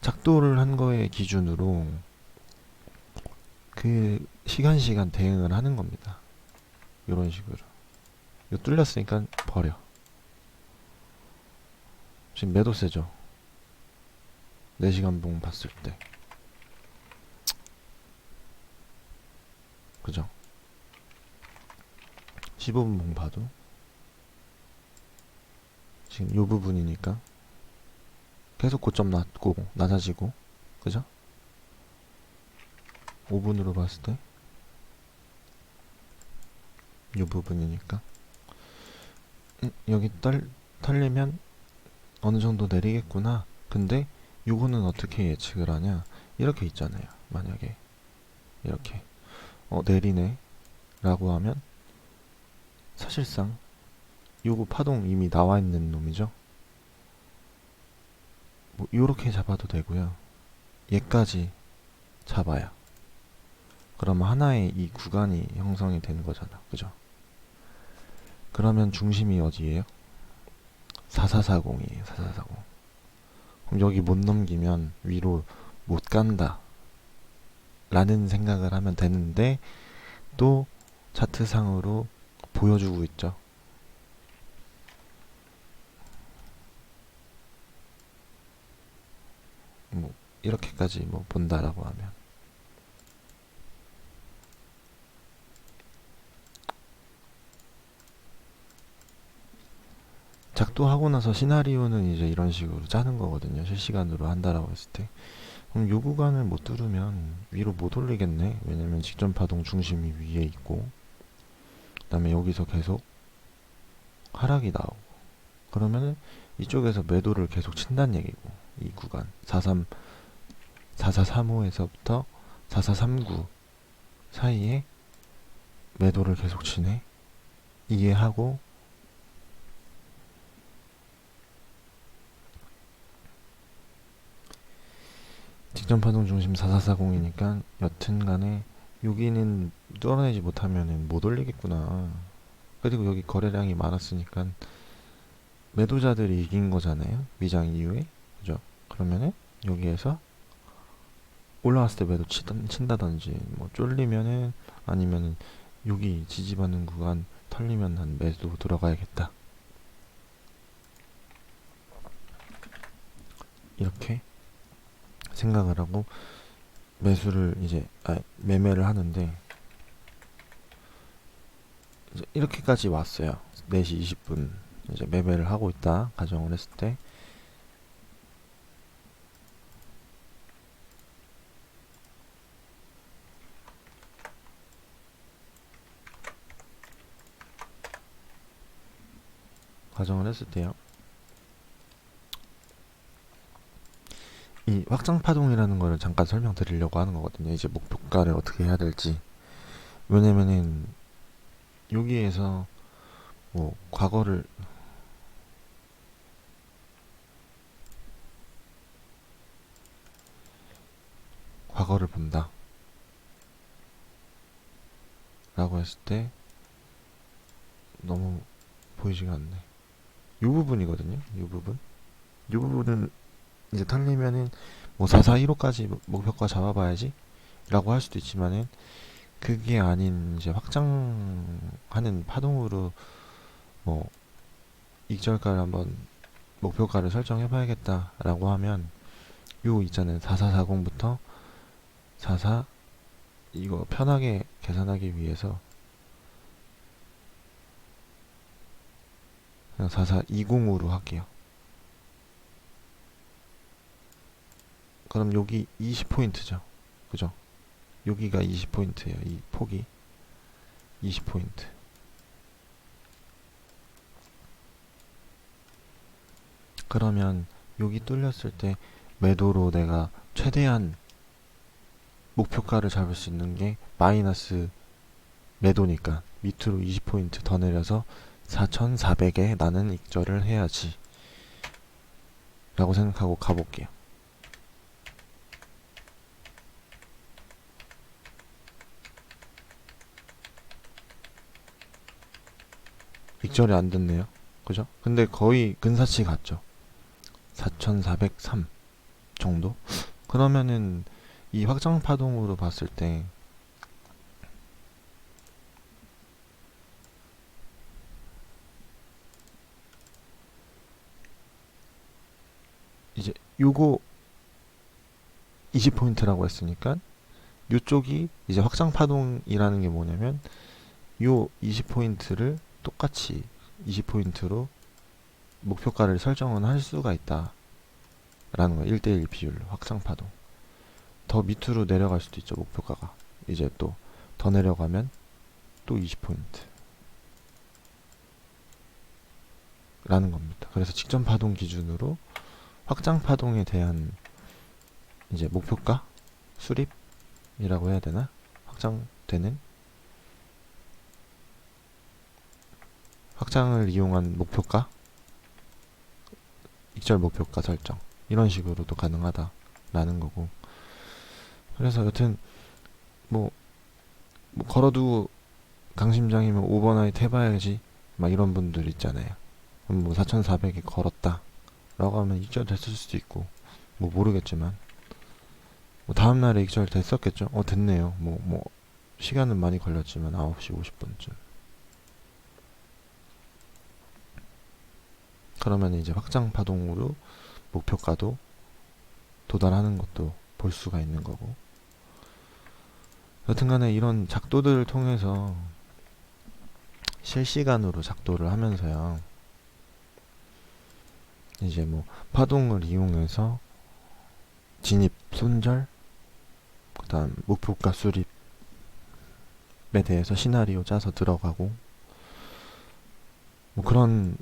작도를 한 거에 기준으로 그 시간 대응을 하는 겁니다. 이런 식으로. 이거 뚫렸으니까 버려. 지금 매도세죠, 4시간 봉 봤을 때. 그죠? 15분 봉 봐도 지금 요 부분이니까 계속 고점 낮아지고 그죠? 5분으로 봤을 때 요 부분이니까 여기 털리면 어느 정도 내리겠구나. 근데 요거는 어떻게 예측을 하냐? 이렇게 있잖아요. 만약에 이렇게 내리네 라고 하면 사실상 요거 파동 이미 나와 있는 놈이죠. 뭐 요렇게 잡아도 되고요. 얘까지 잡아요. 그러면 하나의 이 구간이 형성이 되는 거잖아. 그죠? 그러면 중심이 어디예요? 4440이에요. 4440. 그럼 여기 못 넘기면 위로 못 간다 라는 생각을 하면 되는데 또 차트상으로 보여주고 있죠. 뭐 이렇게까지 뭐 본다라고 하면 작동하고 나서 시나리오는 이제 이런 식으로 짜는 거거든요. 실시간으로 한다라고 했을 때. 그럼 요 구간을 못 뚫으면 위로 못 올리겠네. 왜냐면 직전 파동 중심이 위에 있고 그 다음에 여기서 계속 하락이 나오고 그러면은 이쪽에서 매도를 계속 친다는 얘기고 이 구간 4435에서부터 4439 사이에 매도를 계속 치네. 이해하고 직전 파동 중심 4440이니까 여튼간에 여기는 뚫어내지 못하면은 못 올리겠구나. 그리고 여기 거래량이 많았으니까 매도자들이 이긴 거잖아요. 미장 이후에. 그죠? 그러면은 여기에서 올라왔을 때 매도 친다든지 뭐 쫄리면은 아니면은 여기 지지받는 구간 털리면 난 매도 들어가야겠다. 이렇게 생각을 하고 매수를 이제 매매를 하는데 이제 이렇게까지 왔어요. 4시 20분 이제 매매를 하고 있다 가정을 했을 때 때요. 이 확장 파동이라는 거를 잠깐 설명드리려고 하는 거거든요. 이제 목표가를 어떻게 해야 될지. 왜냐면은 여기에서 뭐 과거를 본다 라고 했을 때 너무 보이지가 않네. 요 부분이거든요. 요 부분은 이제 털리면은 뭐 4415까지 목표가 잡아봐야지 라고 할 수도 있지만은 그게 아닌 이제 확장하는 파동으로 뭐 익절가를 한번 목표가를 설정해봐야겠다 라고 하면 요 있잖아요. 4440부터 44 이거 편하게 계산하기 위해서 그냥 4420으로 할게요. 그럼 여기 20포인트죠. 그죠? 여기가 20포인트예요. 이 폭이 20포인트. 그러면 여기 뚫렸을 때 매도로 내가 최대한 목표가를 잡을 수 있는 게 마이너스 매도니까 밑으로 20포인트 더 내려서 4400에 나는 익절을 해야지 라고 생각하고 가볼게요. 익절이 안 됐네요. 그죠? 근데 거의 근사치 같죠? 4403 정도? 그러면은 이 확장 파동으로 봤을 때 이제 요거 20포인트라고 했으니까 요쪽이 이제 확장 파동이라는 게 뭐냐면 요 20포인트를 똑같이 20포인트로 목표가를 설정은 할 수가 있다 라는 거예요. 1대1 비율로 확장파동. 더 밑으로 내려갈 수도 있죠. 목표가가 이제 또 더 내려가면 또 20포인트 라는 겁니다. 그래서 직전 파동 기준으로 확장 파동에 대한 이제 목표가 수립이라고 해야 되나? 확장되는 확장을 이용한 목표가 익절 목표가 설정 이런 식으로도 가능하다라는 거고. 그래서 여튼 뭐 걸어두고 강심장이면 오버나잇 해봐야지 막 이런 분들 있잖아요. 그럼 뭐 4400에 걸었다 라고 하면 익절 됐을 수도 있고 뭐 모르겠지만 뭐 다음날에 익절 됐었겠죠. 됐네요. 뭐 시간은 많이 걸렸지만 9시 50분쯤 그러면 이제 확장 파동으로 목표가도 도달하는 것도 볼 수가 있는 거고. 여튼간에 이런 작도들을 통해서 실시간으로 작도를 하면서요, 이제 뭐 파동을 이용해서 진입 손절, 그 다음 목표가 수립에 대해서 시나리오 짜서 들어가고 뭐 그런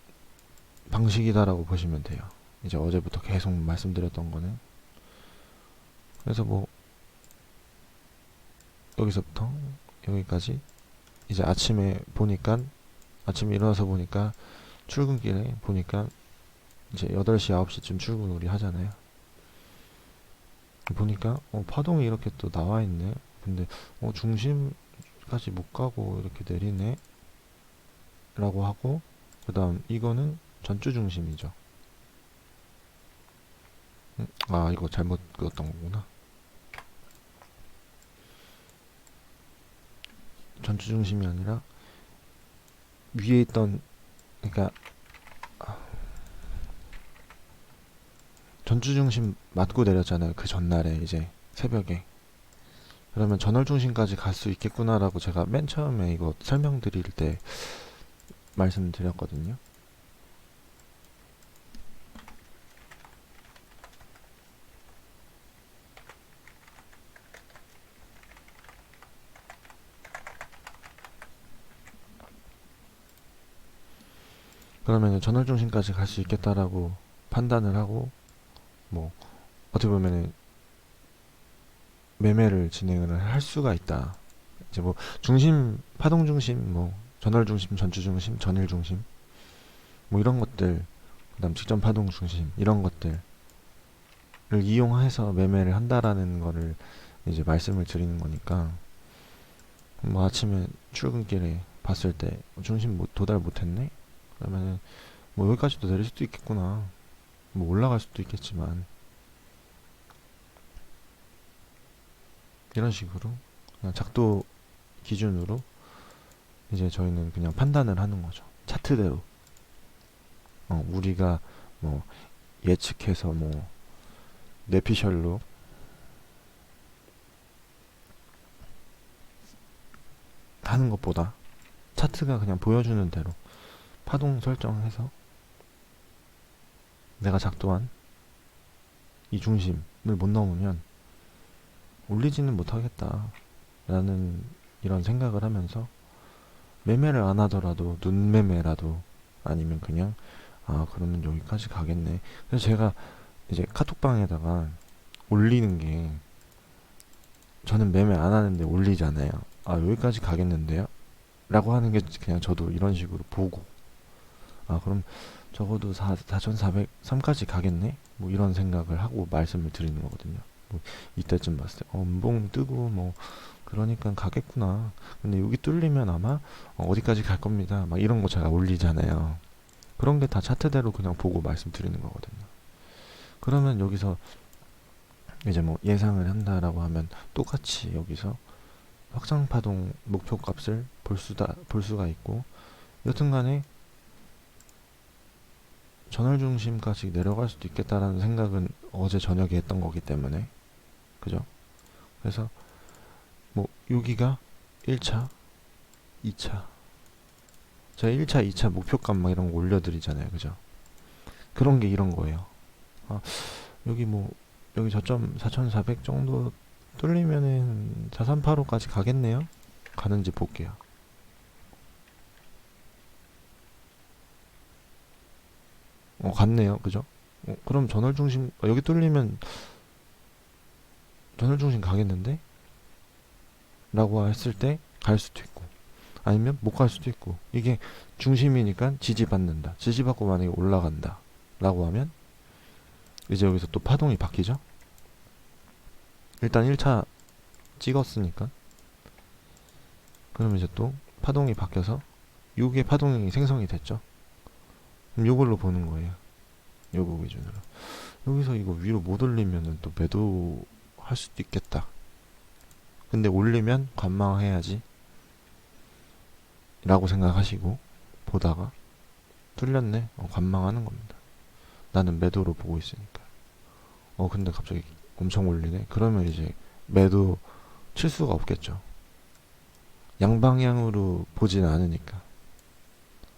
방식이다라고 보시면 돼요. 이제 어제부터 계속 말씀드렸던 거는. 그래서 뭐 여기서부터 여기까지 이제 아침에 일어나서 보니까 출근길에 보니까 이제 8시 9시쯤 출근 우리 하잖아요. 보니까 파동이 이렇게 또 나와 있네. 근데 중심까지 못 가고 이렇게 내리네 라고 하고, 그 다음 이거는 전주 중심이죠. 이거 잘못 그었던 거구나. 전주 중심이 아니라 위에 있던, 그러니까 전주 중심 맞고 내렸잖아요. 그 전날에 이제 새벽에. 그러면 전월 중심까지 갈 수 있겠구나라고 제가 맨 처음에 이거 설명드릴 때 말씀드렸거든요. 그러면 전월 중심까지 갈 수 있겠다라고 판단을 하고, 뭐 어떻게 보면은 매매를 진행을 할 수가 있다. 이제 뭐 중심, 파동 중심, 뭐 전월 중심, 전주 중심, 전일 중심, 뭐 이런 것들, 그다음 직전 파동 중심 이런 것들을 이용해서 매매를 한다라는 거를 이제 말씀을 드리는 거니까, 뭐 아침에 출근길에 봤을 때 중심 도달 못했네? 그러면은 뭐 여기까지도 내릴 수도 있겠구나. 뭐 올라갈 수도 있겠지만, 이런 식으로 그냥 작도 기준으로 이제 저희는 그냥 판단을 하는 거죠. 차트대로. 우리가 뭐 예측해서 뭐 뇌피셜로 하는 것보다 차트가 그냥 보여주는 대로 파동 설정해서 내가 작도한 이 중심을 못 넘으면 올리지는 못하겠다 라는 이런 생각을 하면서 매매를 안 하더라도 눈매매라도, 아니면 그냥 그러면 여기까지 가겠네. 그래서 제가 이제 카톡방에다가 올리는 게, 저는 매매 안 하는데 올리잖아요. 여기까지 가겠는데요? 라고 하는 게 그냥 저도 이런 식으로 보고, 그럼 적어도 4403까지 가겠네? 뭐 이런 생각을 하고 말씀을 드리는 거거든요. 뭐 이때쯤 봤을 때 음봉 뜨고 뭐 그러니까 가겠구나. 근데 여기 뚫리면 아마 어디까지 갈 겁니다. 막 이런 거 제가 올리잖아요. 그런 게 다 차트대로 그냥 보고 말씀드리는 거거든요. 그러면 여기서 이제 뭐 예상을 한다라고 하면 똑같이 여기서 확장파동 목표값을 볼 수가 있고, 여튼간에 전월 중심까지 내려갈 수도 있겠다라는 생각은 어제 저녁에 했던 거기 때문에, 그죠? 그래서 뭐 여기가 1차, 2차, 제가 1차, 2차 목표값 막 이런 거 올려드리잖아요, 그죠? 그런 게 이런 거예요. 아, 여기 뭐 여기 저점 4400 정도 뚫리면은 4385까지 가겠네요. 가는지 볼게요. 갔네요. 그죠? 그럼 전월 중심 여기 뚫리면 전월 중심 가겠는데? 라고 했을 때 갈 수도 있고 아니면 못 갈 수도 있고 이게 중심이니까 지지받는다. 지지받고 만약에 올라간다. 라고 하면 이제 여기서 또 파동이 바뀌죠. 일단 1차 찍었으니까 그럼 이제 또 파동이 바뀌어서 요게 파동이 생성이 됐죠. 그럼 요걸로 보는 거예요. 요거 기준으로. 여기서 이거 위로 못 올리면은 또 매도 할 수도 있겠다. 근데 올리면 관망해야지 라고 생각하시고 보다가 뚫렸네. 관망하는 겁니다. 나는 매도로 보고 있으니까. 근데 갑자기 엄청 올리네. 그러면 이제 매도 칠 수가 없겠죠. 양방향으로 보진 않으니까.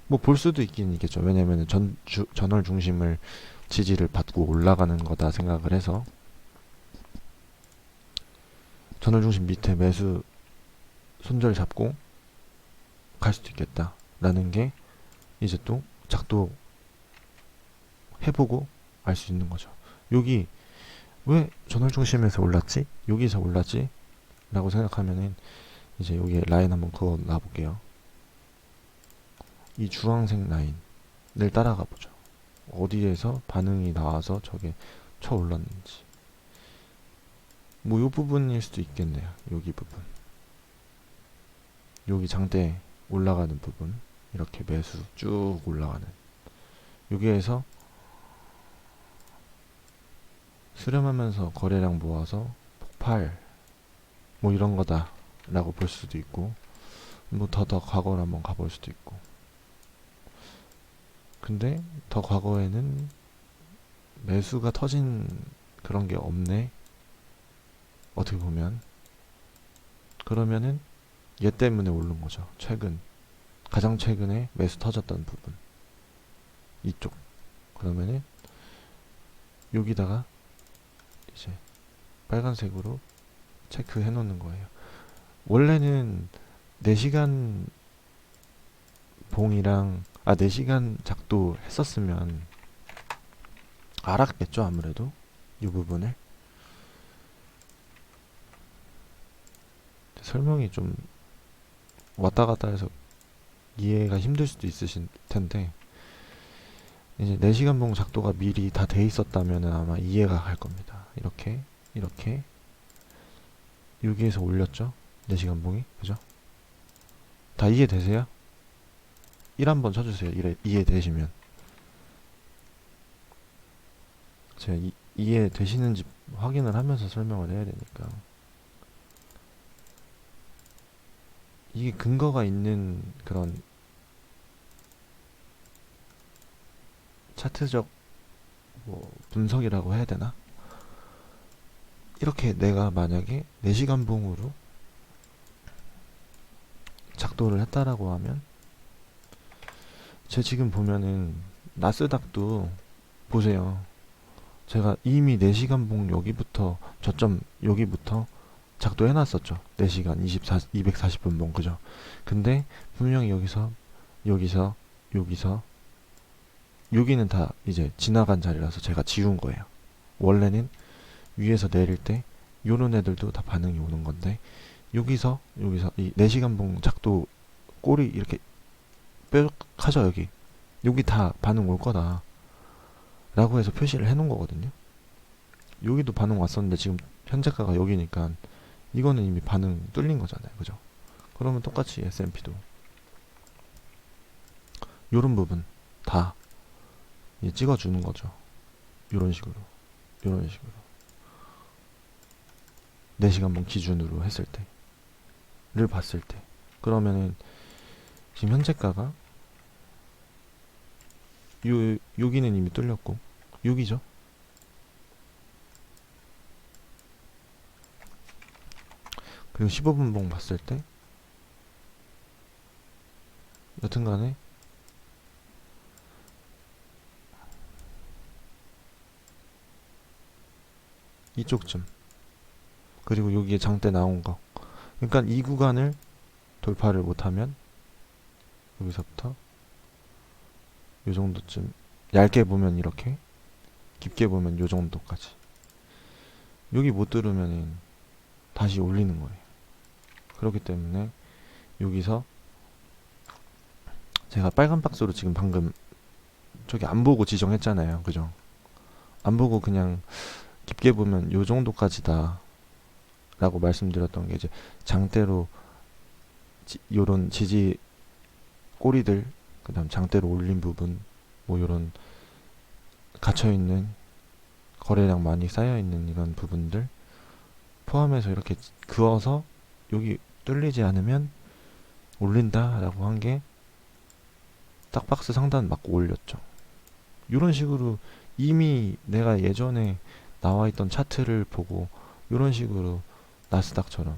뭐 볼 수도 있긴 있겠죠. 왜냐면 전월 중심을 지지를 받고 올라가는 거다 생각을 해서 전월 중심 밑에 매수 손절 잡고 갈 수도 있겠다 라는 게 이제 또 작도 해보고 알 수 있는 거죠. 여기 왜 전월 중심에서 올랐지? 여기서 올랐지? 라고 생각하면은 이제 여기에 라인 한번 그어 놔볼게요. 이 주황색 라인을 따라가 보죠. 어디에서 반응이 나와서 저게 쳐 올랐는지. 뭐 요 부분일 수도 있겠네요. 여기 부분. 여기 장대 올라가는 부분. 이렇게 매수 쭉 올라가는. 여기에서 수렴하면서 거래량 모아서 폭발 뭐 이런 거다 라고 볼 수도 있고 뭐 더 과거를 한번 가볼 수도 있고 근데 더 과거에는 매수가 터진 그런 게 없네. 어떻게 보면 그러면은 얘 때문에 오른 거죠. 가장 최근에 매수 터졌던 부분 이쪽. 그러면은 여기다가 이제 빨간색으로 체크해 놓는 거예요. 원래는 4시간 봉이랑 4시간 작도 했었으면 알았겠죠. 아무래도 이 부분을 설명이 좀 왔다 갔다 해서 이해가 힘들 수도 있으실 텐데 이제 4시간 봉 작도가 미리 다 돼 있었다면 아마 이해가 갈 겁니다. 이렇게 여기에서 올렸죠. 4시간 봉이 그죠? 다 이해되세요? 1 한번 쳐주세요. 이해되시면 제가 이해되시는지 확인을 하면서 설명을 해야 되니까 이게 근거가 있는 그런 차트적 뭐 분석이라고 해야 되나? 이렇게 내가 만약에 4시간 봉으로 작도를 했다라고 하면 제 지금 보면은 나스닥도 보세요. 제가 이미 4시간 봉 여기부터 저점 여기부터 작도 해놨었죠. 4시간 240분 봉 그죠? 근데 분명히 여기서 여기는 다 이제 지나간 자리라서 제가 지운 거예요. 원래는 위에서 내릴 때 요런 애들도 다 반응이 오는 건데 여기서 이 4시간 봉 작도 꼬리 이렇게 뾰족하죠. 여기 다 반응 올 거다 라고 해서 표시를 해 놓은 거거든요. 여기도 반응 왔었는데 지금 현재가가 여기니까 이거는 이미 반응 뚫린 거잖아요. 그죠? 그러면 똑같이 S&P도 요런 부분 다 찍어주는 거죠. 요런 식으로 4시간 봉 기준으로 했을 때를 봤을 때 그러면은 지금 현재가가 여기는 이미 뚫렸고 여기죠. 그리고 15분 봉 봤을 때 여튼간에 이쪽쯤. 그리고 여기에 장대 나온 거. 그러니까 이 구간을 돌파를 못하면 여기서부터 요 정도쯤, 얇게 보면 이렇게, 깊게 보면 요 정도까지. 여기 못 들으면은 다시 올리는 거예요. 그렇기 때문에 여기서 제가 빨간 박스로 지금 방금 저기 안 보고 지정했잖아요. 그죠? 안 보고 그냥 깊게 보면 요 정도까지다 라고 말씀드렸던 게, 이제 장대로 요런 지지 꼬리들, 그 다음 장대로 올린 부분, 뭐 요런 갇혀있는, 거래량 많이 쌓여있는 이런 부분들 포함해서 이렇게 그어서 여기 뚫리지 않으면 올린다 라고 한 게 딱 박스 상단 맞고 올렸죠. 이런 식으로 이미 내가 예전에 나와있던 차트를 보고 이런 식으로 나스닥처럼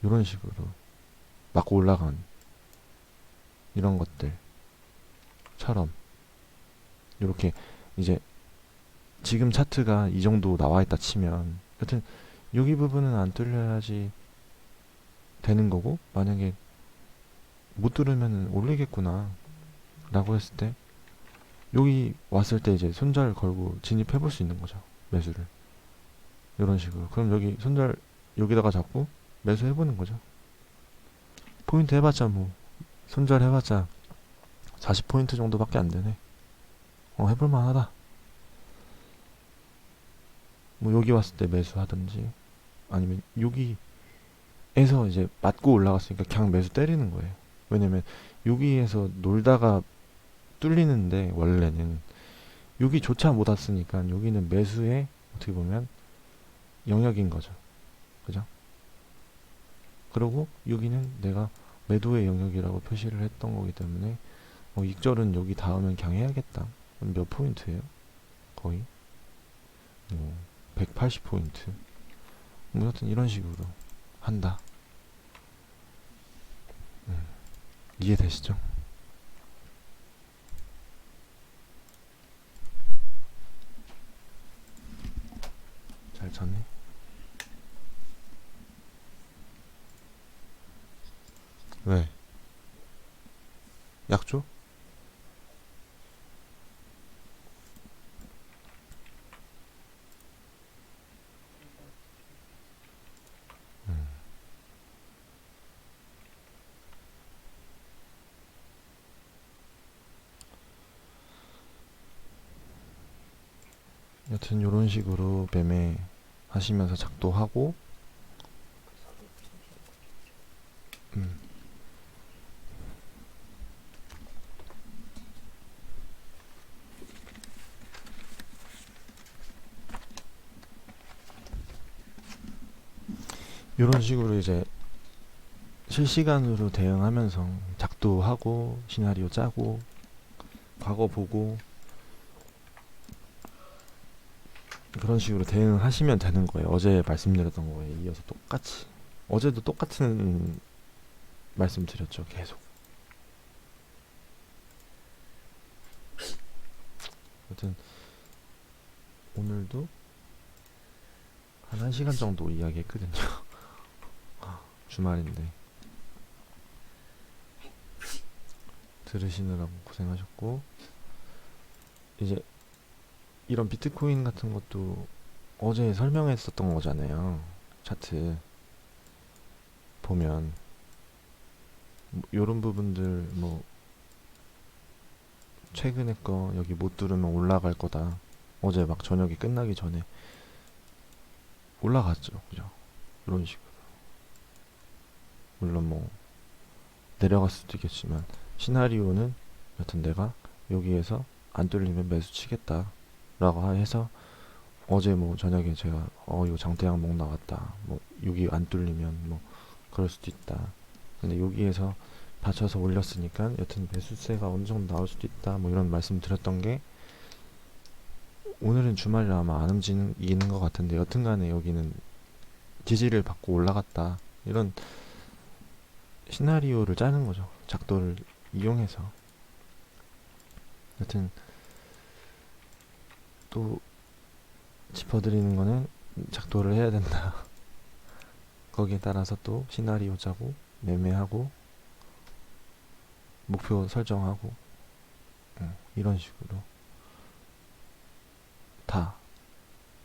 이런 식으로 맞고 올라간 이런 것들처럼, 이렇게 이제 지금 차트가 이 정도 나와있다 치면 여튼 여기 부분은 안 뚫려야지 되는 거고, 만약에 못 뚫으면 올리겠구나 라고 했을 때 여기 왔을 때 이제 손절 걸고 진입해 볼 수 있는 거죠. 매수를 이런 식으로. 그럼 여기 손절 여기다가 잡고 매수 해보는 거죠. 포인트 해봤자 뭐 손절 해봤자 40포인트 정도밖에 안 되네. 해볼만 하다. 뭐 여기 왔을 때 매수하든지, 아니면 여기에서 이제 맞고 올라갔으니까 그냥 매수 때리는 거예요. 왜냐면 여기에서 놀다가 뚫리는데 원래는 여기조차 못 왔으니까 여기는 매수의 어떻게 보면 영역인 거죠. 그죠? 그리고 여기는 내가 매도의 영역이라고 표시를 했던 거기 때문에 익절은 여기 닿으면 그냥 해야겠다. 몇 포인트예요? 거의 180포인트. 뭐 하여튼 이런 식으로 한다. 이해되시죠? 잘 쳤네. 왜? 약조? 여튼 이런 식으로 매매 하시면서 작도하고, 이런 식으로 이제 실시간으로 대응하면서 작도하고 시나리오 짜고 과거 보고 그런 식으로 대응을 하시면 되는 거예요. 어제 말씀드렸던 거에 이어서 똑같이, 어제도 똑같은 말씀 드렸죠. 계속. 아무튼 오늘도 한 1시간 정도 이야기했거든요. 주말인데 들으시느라고 고생하셨고, 이제 이런 비트코인 같은 것도 어제 설명했었던 거잖아요. 차트 보면 요런 부분들, 뭐 최근에 거 여기 못 두르면 올라갈 거다. 어제 막 저녁이 끝나기 전에 올라갔죠. 그죠? 이런 식으로. 물론 뭐 내려갈 수도 있겠지만 시나리오는 여튼 내가 여기에서 안 뚫리면 매수 치겠다 라고 해서, 어제 뭐 저녁에 제가 이거 장대 항목 나왔다, 뭐 여기 안 뚫리면 뭐 그럴 수도 있다, 근데 여기에서 받쳐서 올렸으니까 여튼 매수세가 어느 정도 나올 수도 있다, 뭐 이런 말씀 드렸던 게, 오늘은 주말이라 아마 안 움직이는 것 같은데 여튼간에 여기는 지지를 받고 올라갔다, 이런 시나리오를 짜는 거죠. 작도를 이용해서. 여튼 또 짚어드리는 거는 작도를 해야 된다. 거기에 따라서 또 시나리오 짜고 매매하고 목표 설정하고 이런 식으로 다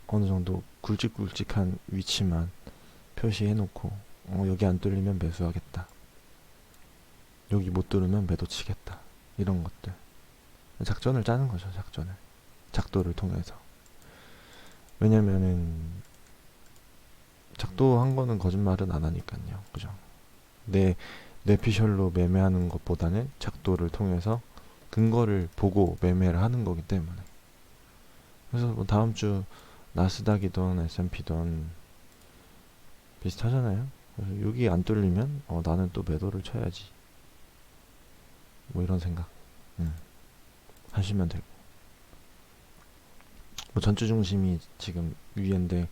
어느 정도 굵직굵직한 위치만 표시해 놓고 여기 안 뚫리면 매수하겠다. 여기 못 뚫으면 매도 치겠다. 이런 것들. 작전을 짜는 거죠, 작전을. 작도를 통해서. 왜냐면은 작도한 거는 거짓말은 안 하니까요. 그죠? 내 뇌피셜로 매매하는 것보다는 작도를 통해서 근거를 보고 매매를 하는 거기 때문에. 그래서 뭐 다음 주 나스닥이든 S&P든 비슷하잖아요. 그래서 여기 안 뚫리면 나는 또 매도를 쳐야지. 뭐 이런 생각 하시면 되고. 뭐 전주 중심이 지금 위인데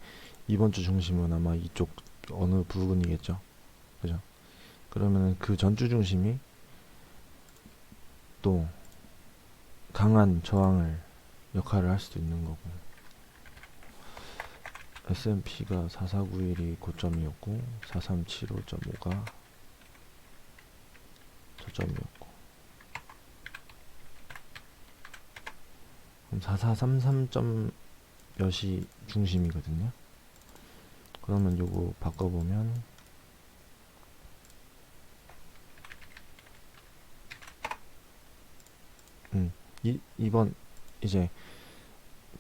이번 주 중심은 아마 이쪽 어느 부분이겠죠. 그죠? 그러면은 그 전주 중심이 또 강한 저항을 역할을 할 수도 있는 거고. S&P가 4491이 고점이었고 4375.5가 저점이었고, 그럼 4433점 몇이 중심이거든요. 그러면 요거 바꿔보면 이번 이제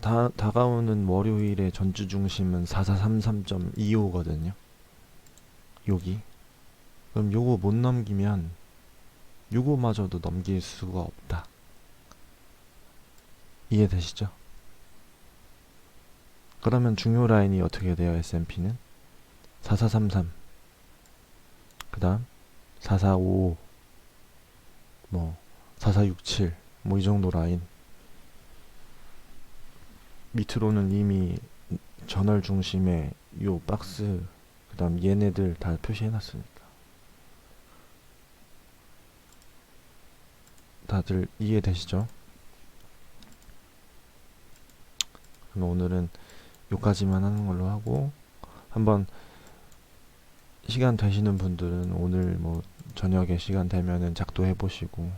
다가오는 월요일에 전주 중심은 4433.25거든요. 여기. 그럼 요거 못 넘기면 요거마저도 넘길 수가 없다. 이해되시죠? 그러면 중요 라인이 어떻게 돼요? S&P는 4433, 그 다음 4455, 뭐 4467, 뭐 이 정도 라인. 밑으로는 이미 전월 중심에 요 박스, 그 다음 얘네들 다 표시해놨으니까 다들 이해되시죠? 그럼 오늘은 요까지만 하는 걸로 하고, 한번 시간 되시는 분들은 오늘 뭐 저녁에 시간 되면은 작도해 보시고,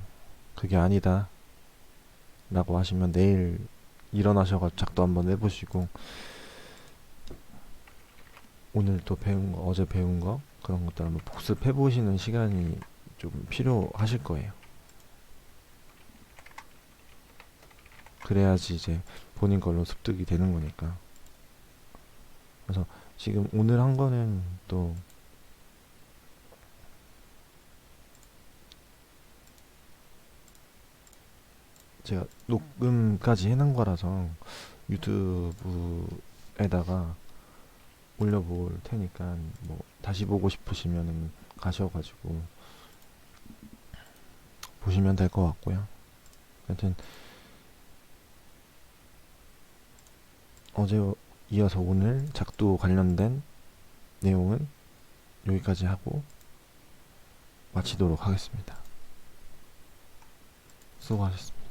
그게 아니다 라고 하시면 내일 일어나셔가지고 작도 한번 해보시고, 오늘 또 배운 거, 어제 배운 거 그런 것들 한번 복습해 보시는 시간이 좀 필요하실 거예요. 그래야지 이제 본인 걸로 습득이 되는 거니까. 그래서 지금 오늘 한 거는 또 제가 녹음까지 해놓은 거라서 유튜브에다가 올려볼 테니까 뭐 다시 보고 싶으시면은 가셔가지고 보시면 될 것 같고요. 하여튼 어제 이어서 오늘 작도 관련된 내용은 여기까지 하고 마치도록 하겠습니다. 수고하셨습니다.